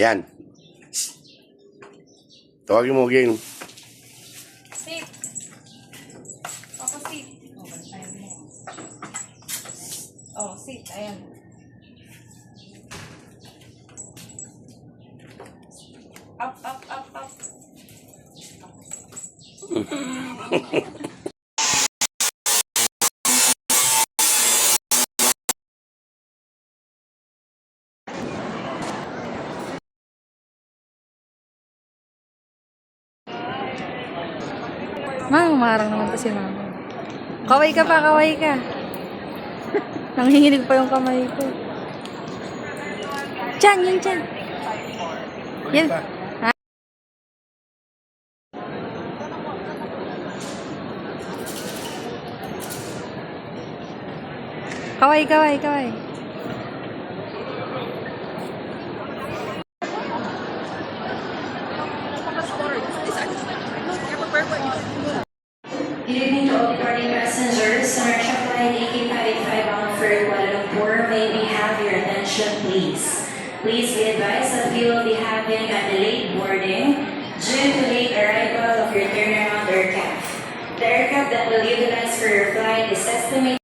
Yan. Tawagin mo, Ging. Sit. Papa, sit. Oh, sit. Ayan. Up, up, up, up. Marang naman to si mama. Kaway ka pa, kaway ka. Nanginginig pa yung kamay ko. Diyan, yun dyan. Yan. Ha? Kaway, kaway, kaway. Good evening to all departing passengers. Commercial flight AK585 bound for Kuala Lumpur. May we have your attention, please? Please be advised that we will be having a delayed boarding due to late arrival of your turnaround aircraft. The aircraft that will utilize for your flight is estimated.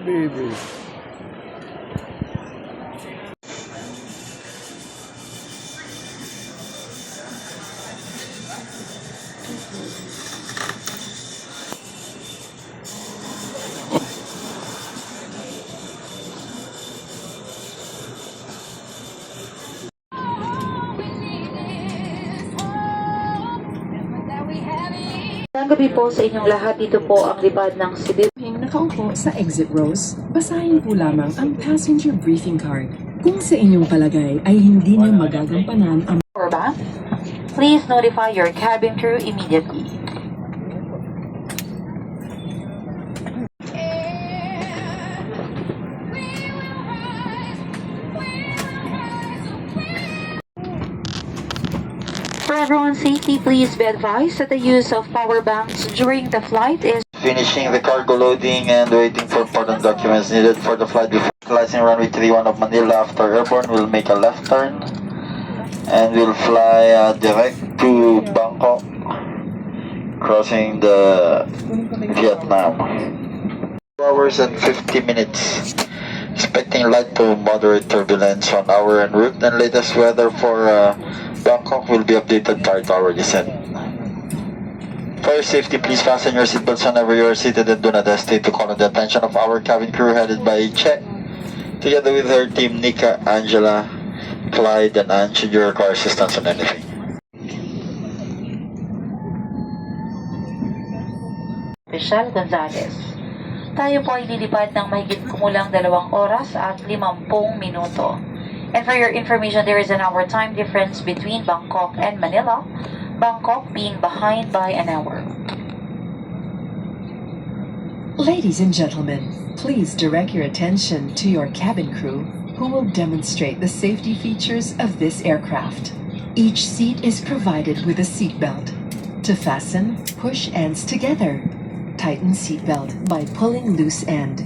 Baby. Magandang gabi po sa inyong lahat. Dito po ang lipad ng Cebu. Nakaupo sa exit rows, basahin po lamang ang passenger briefing card. Kung sa inyong palagay ay hindi niyo magagampanan ang Orba, please notify your cabin crew immediately. For everyone's safety, please be advised that the use of power banks during the flight is Finishing the cargo loading and waiting for important documents needed for the flight before utilizing runway 31 of Manila. After airborne, we'll make a left turn and we'll fly direct to Bangkok, crossing the Vietnam. 2 hours and 50 minutes. Expecting light to moderate turbulence on our en route, and latest weather for Bangkok will be updated prior to our descent. For your safety, please fasten your seatbelts whenever you are seated and do not hesitate to call on the attention of our cabin crew headed by Che, together with her team Nika, Angela, Clyde, and Anne should you require assistance on anything. Michelle Gonzalez. Tayo po ay lilipad ng mahigit kumulang 2 oras at 50 minuto. And for your information, there is an hour time difference between Bangkok and Manila, Bangkok being behind by an hour. Ladies and gentlemen, please direct your attention to your cabin crew who will demonstrate the safety features of this aircraft. Each seat is provided with a seatbelt. To fasten, push ends together. Tighten seatbelt by pulling loose end.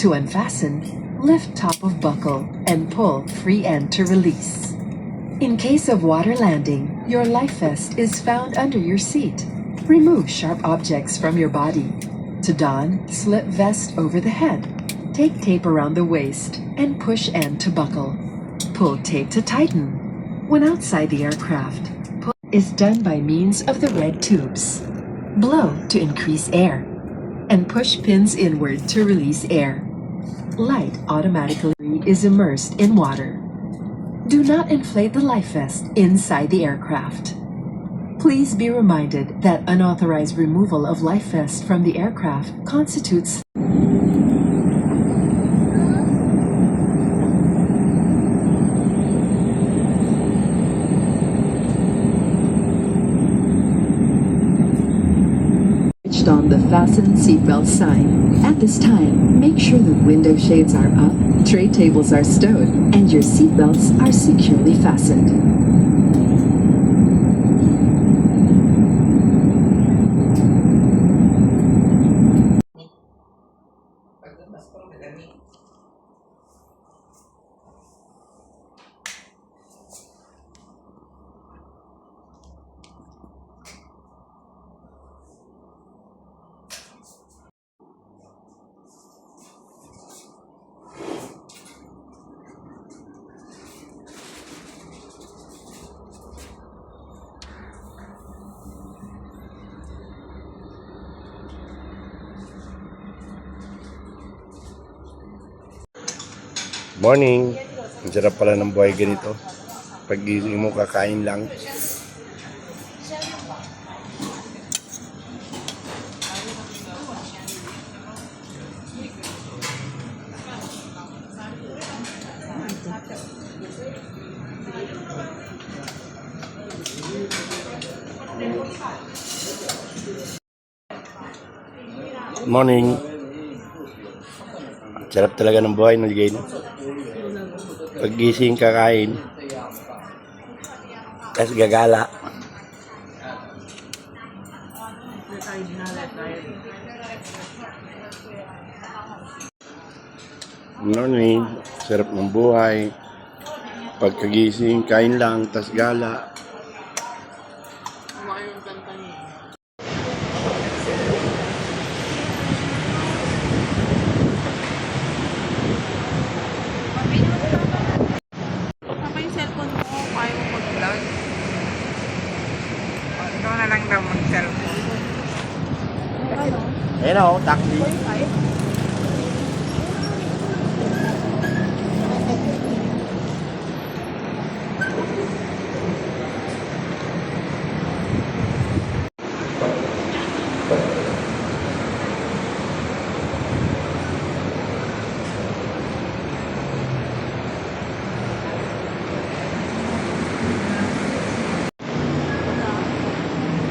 To unfasten, lift top of buckle and pull free end to release. In case of water landing, your life vest is found under your seat. Remove sharp objects from your body. To don, slip vest over the head. Take tape around the waist and push end to buckle. Pull tape to tighten. When outside the aircraft, pull is done by means of the red tubes. Blow to increase air and push pins inward to release air. Light automatically is immersed in water. Do not inflate the life vest inside the aircraft. Please be reminded that unauthorized removal of life vest from the aircraft constitutes fasten seatbelt sign. At this time, make sure the window shades are up, tray tables are stowed, and your seatbelts are securely fastened. Morning. Ang sarap pala ng buhay ganito. Pag-gising mo, kakain lang. Morning. Sarap talaga ng buhay ng ganito. Pag-gising, kakain. Tapos gagala. Morning. Sarap ng buhay. Pagkagising, kain lang, tas gala. Papa yung cellphone mo, kaya mo mag-vlog. Ikaw na lang daw mag-cellphone. Ayun o, taxi.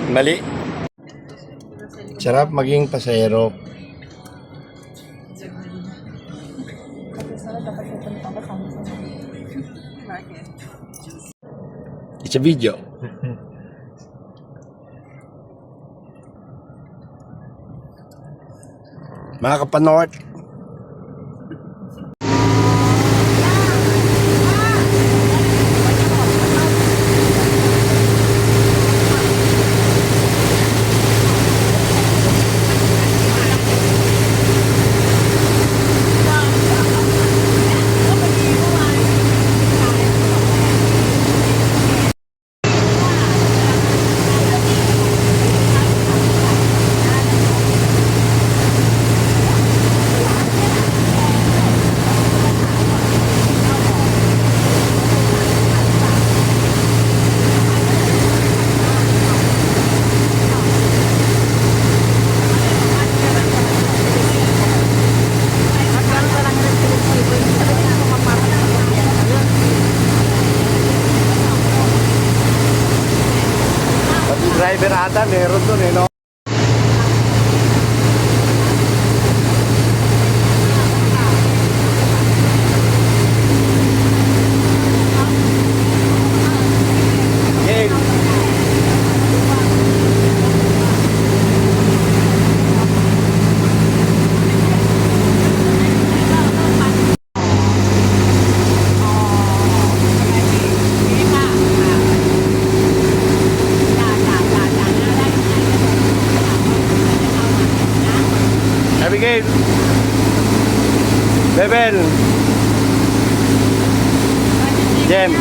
Mali. Sarap maging pasahero. It's a video. Mga kapanort, driver ata meron dun eh, no? Game. Abigail. Bebel. Jem.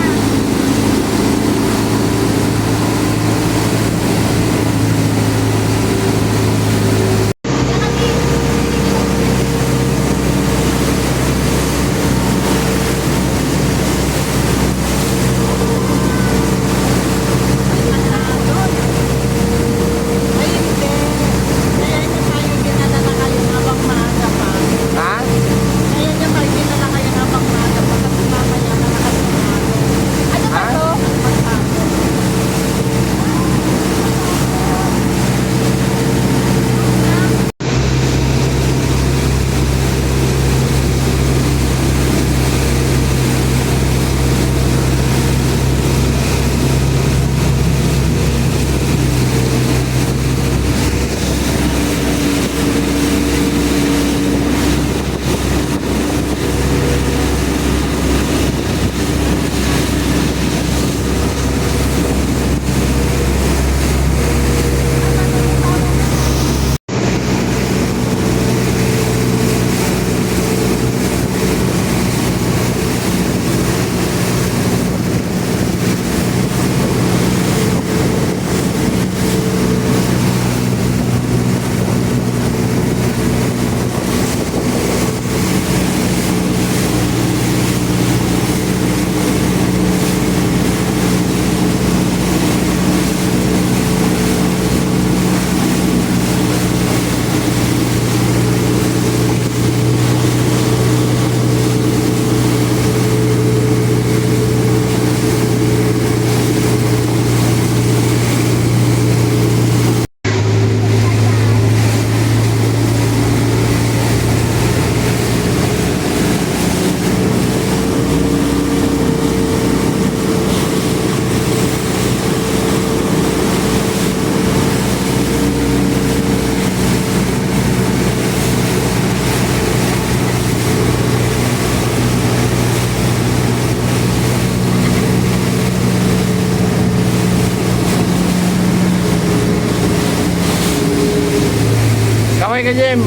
ka, Jem.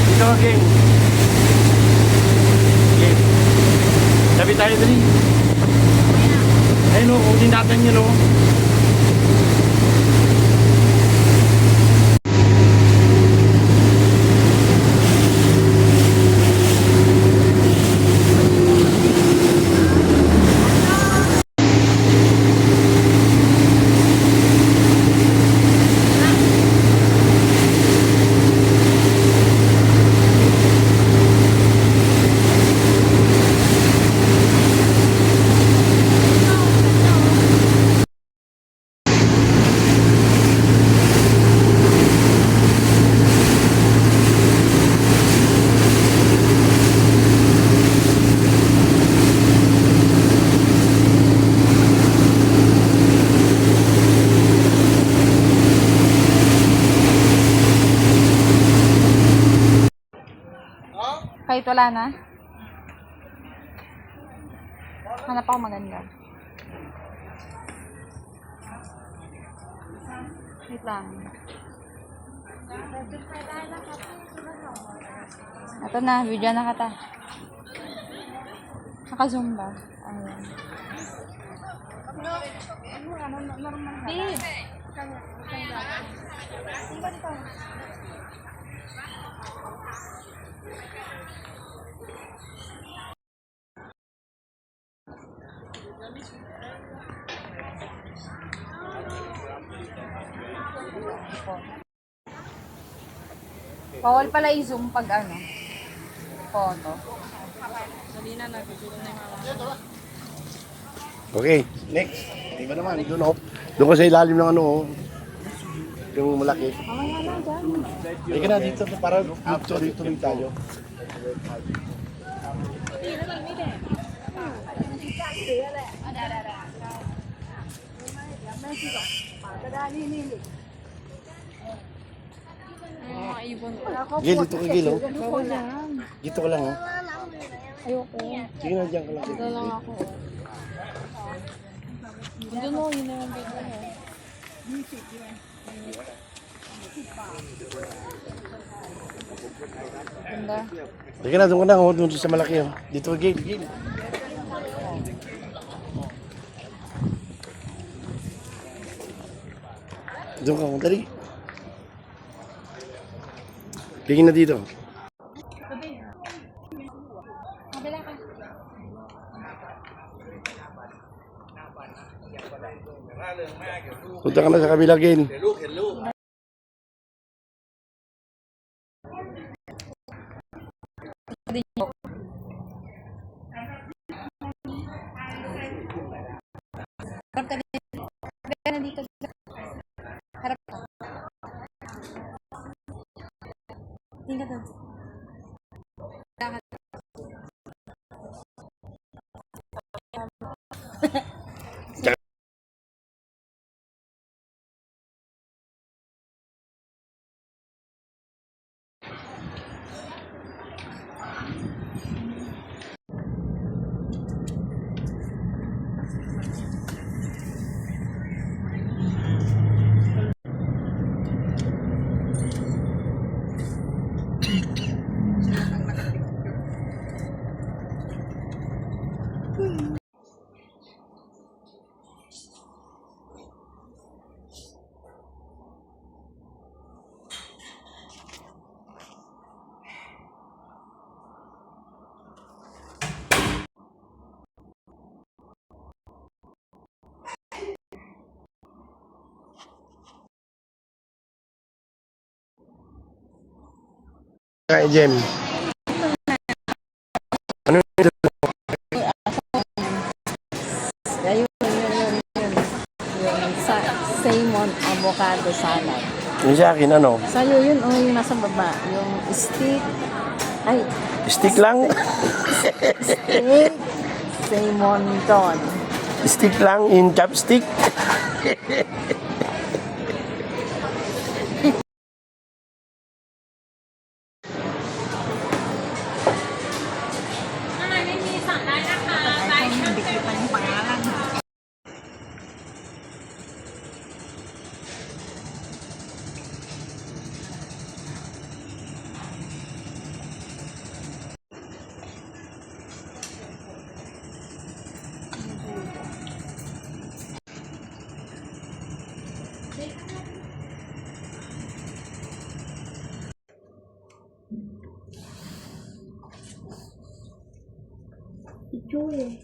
Dito ka, Jem. Jem. Sabi tayo dali. Ayun o, kunin natin yun o. Kahit wala na. Hanap ako maganda. Wait lang. Ito na, video na kata. Naka-zoom ba? Ayan. Bawal pala i-zoom pag ano, photo. Okay, next. Iba naman, doon ako. Doon ko sa ilalim ng ano, oh. Yung malaki. Mamaya na dyan. Ika na dito, para dito rin tayo. Gil, dito ka, Gil, oh. Dito ka lang, oh. Ayoko. Sige na, dyan ka lang. Dito lang ako. Doon mo, yun na yung video mo. Ganda. Sige na, doon ka na, oh. Doon sa malaki, oh. Dito ka, Gil, Gil. Doon ka, oh. Dali. Tingin na dito. Kabila ka. Punta ka na sa kabila, Gil. Harap ka dito. Kabila na dito. Harap ka. Tingnan ka doon. Kaya, Jem. Ano yung Salmon avocado salad. yung sa akin, ano? Sa'yo yun, oh, yung nasa baba. Yung steak. Ay, Stick lang? steak. Salmon ton. Stick lang in chopstick? video eh.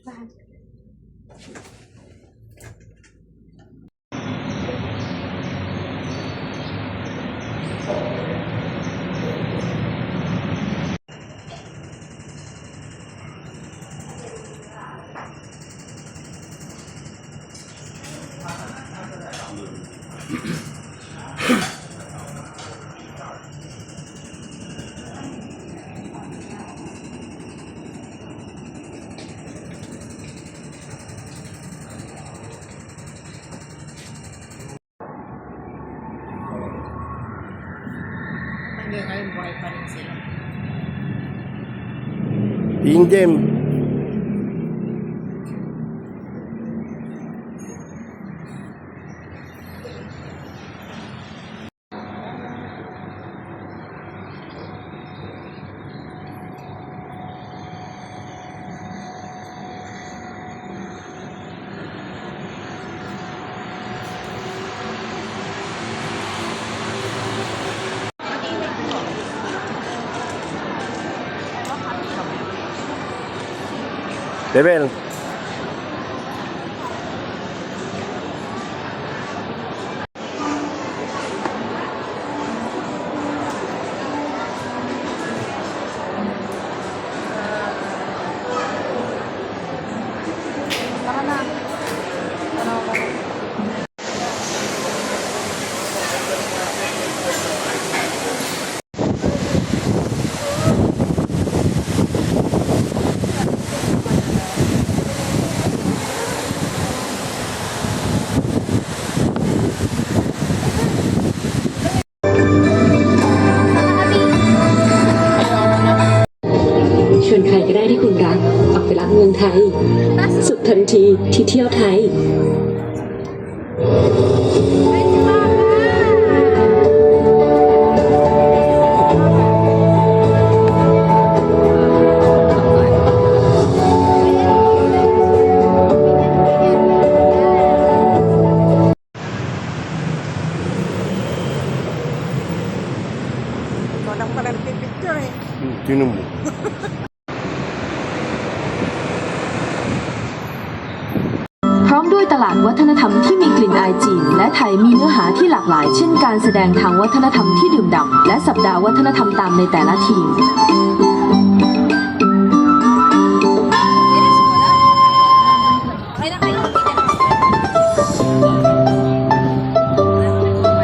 Bakit? Hanggang ngayon, buhay pa rin sila. Ingem. Bebel. Tara na. Tara na.ชวนใครก็ได้ที่คุณรักออกไปรักเมืองไทย สุขทันทีที่เที่ยวไทย Ikaw lang pala nagpipicture eh. Tinan mo.พร้อมด้วยตลาดวัฒนธรรมที่มีกลิ่นอายจีนและไทยมีเนื้อหาที่หลากหลาย เช่นการแสดงทางวัฒนธรรมที่ดื่มด่ำและสัปดาห์วัฒนธรรมตามในแต่ละทีม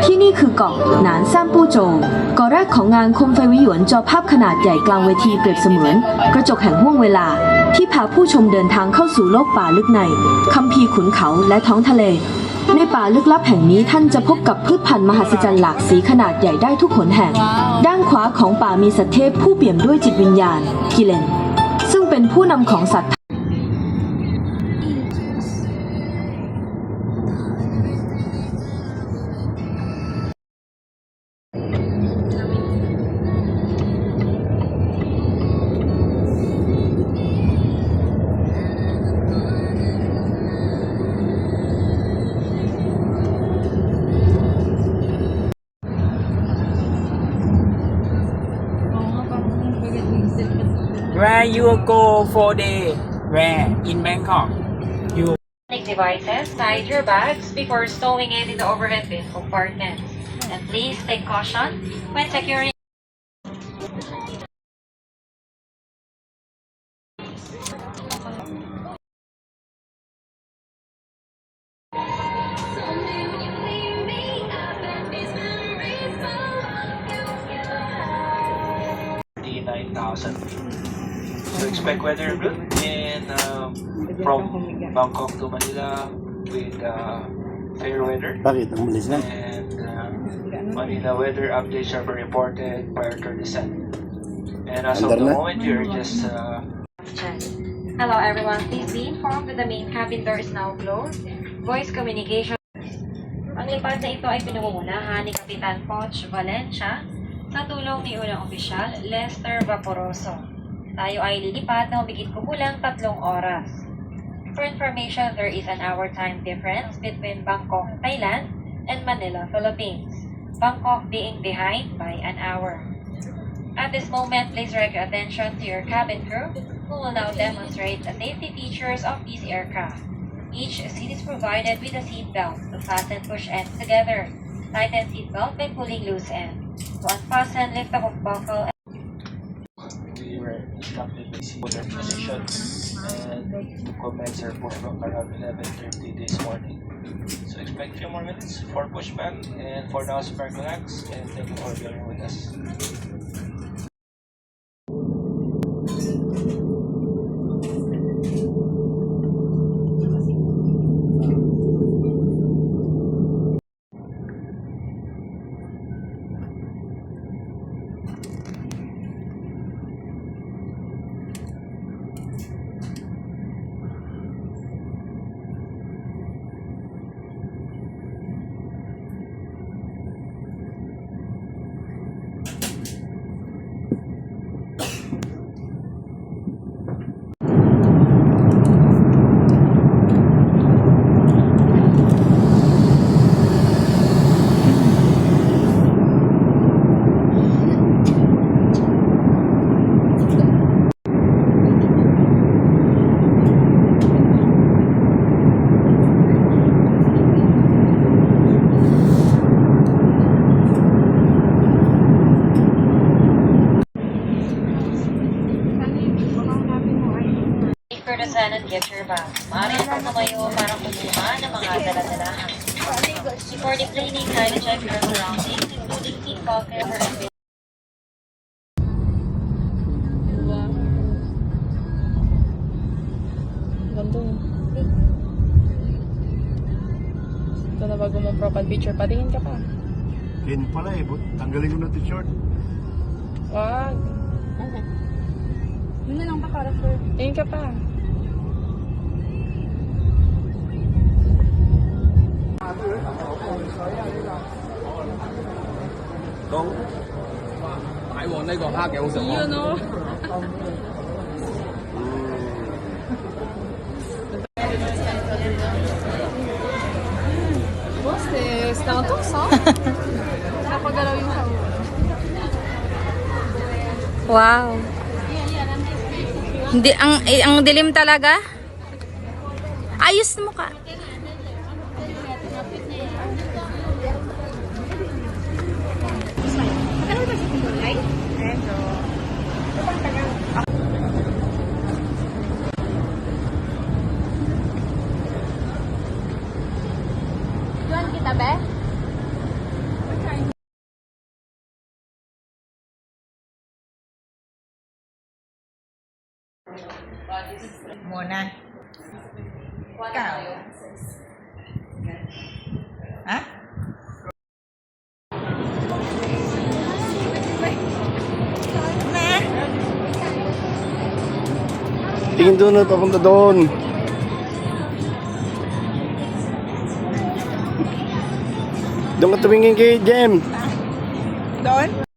ที่นี่คือเกาะหนานซ่านปูโจวเกาะแรกของงานโคมไฟวิหยวนจอภาพขนาดใหญ่กลางเวทีเปรียบเสมือนกระจกแห่งห้วงเวลา ที่พาผู้ชมเดินทางเข้าสู่โลกป่าลึกในคัมภีร์ขุนเขาและท้องทะเล ในป่าลึกลับแห่งนี้ท่านจะพบกับพืชพันธุ์มหัศจรรย์หลากสีขนาดใหญ่ได้ทุกหนแห่ง ด้านขวาของป่ามีสัตว์เทพผู้เปี่ยมด้วยจิตวิญญาณกิเลนซึ่งเป็นผู้นำของสัตว์ Where you go for day? Where? In Bangkok. You Devices, hide your bags before stowing it in the overhead bin compartment. And please take caution when securing. $39,000. So expect weather good in from Bangkok to Manila with fair weather. Bakit? Ang malis na. And Manila weather updates are reported prior to descent. And as of Andar the na? moment, you're just Hello everyone, please be informed that the main cabin door is now closed. Voice communication. Ang lipad na ito ay pinangungunahan ni Kapitan Poch Valencia sa tulong ni unang opisyal Lester Vaporoso. Tayo ay lilipad na humigit kumulang 3 oras. For information, there is an hour time difference between Bangkok, Thailand and Manila, Philippines. Bangkok being behind by an hour. At this moment, please direct your attention to your cabin crew, who will now demonstrate the safety features of these aircraft. Each seat is provided with a seat belt to fasten push ends together. Tighten seat belt by pulling loose end. To unfasten, lift up buckle. We were instructed to see their position and commence our pushback around 11:30 this morning. So expect a few more minutes for pushback, and for now, spare relax, and thank you for bearing with us. Kurdasan at get your bag. Maaari na tumayo para kumuha ng mga dala-dalahan. Before deplaning, kindly check your surroundings, including seat pockets or Ganda. Ito na bago mong profile picture. Patingin ka pa. Yan pala eh, tanggalin ko na t-shirt. Wag. Yun na lang pa, character. Tingin ka pa. Yun o. Boss, c'était intense, hein? Napagalaw yung tao. Wow. Hindi, ang dilim talaga. Ayos mo ka. Juan kita, be? Muna. Ikaw. Ha? Tingin doon na, papunta doon. Doon ka tumingin kay Jem. Doon?